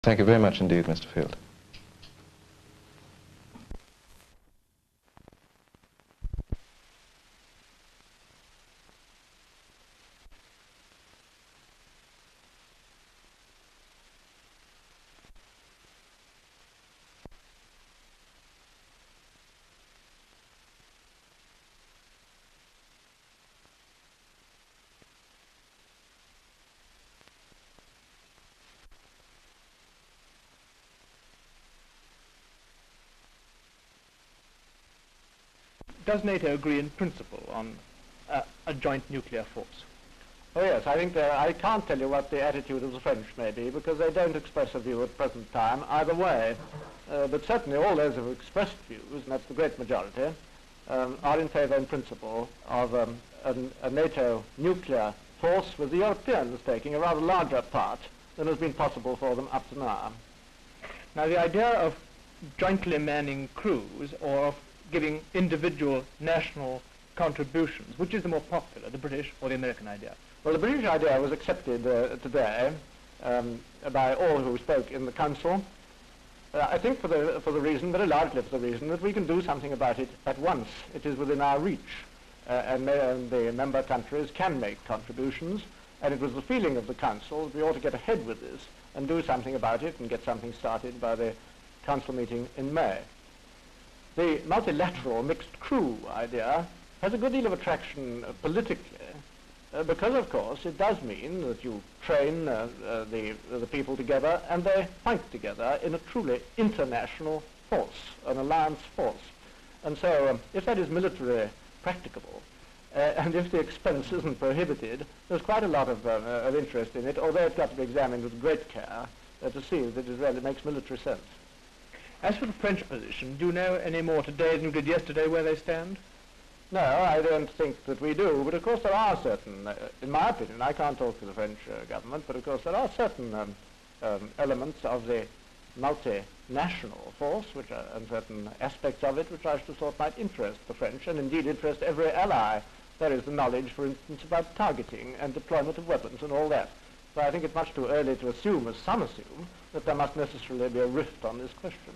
Thank you very much indeed, Mr. Field. Does NATO agree in principle on a joint nuclear force? Oh yes, I think I can't tell you what the attitude of the French may be, because they don't express a view at present time either way. But certainly all those who have expressed views, and that's the great majority, are in favour in principle of a NATO nuclear force, with the Europeans taking a rather larger part than has been possible for them up to now. Now, the idea of jointly manning crews, or of giving individual national contributions, which is the more popular, the British or the American idea? Well, the British idea was accepted today by all who spoke in the Council. I think for the reason, very largely for the reason, that we can do something about it at once. It is within our reach, and the member countries can make contributions, and it was the feeling of the Council that we ought to get ahead with this and do something about it and get something started by the Council meeting in May. The multilateral mixed crew idea has a good deal of attraction politically, because of course it does mean that you train the people together and they fight together in a truly international force, an alliance force. And so if that is militarily practicable, and if the expense isn't prohibited, there's quite a lot of interest in it, although it's got to be examined with great care to see that it really makes military sense. As for the French position, do you know any more today than you did yesterday where they stand? No, I don't think that we do, but of course there are certain, in my opinion, I can't talk for the French government, but of course there are certain elements of the multinational force, and certain aspects of it which I should have thought might interest the French, and indeed interest every ally. There is the knowledge, for instance, about targeting and deployment of weapons and all that. So I think it's much too early to assume, as some assume, that there must necessarily be a rift on this question.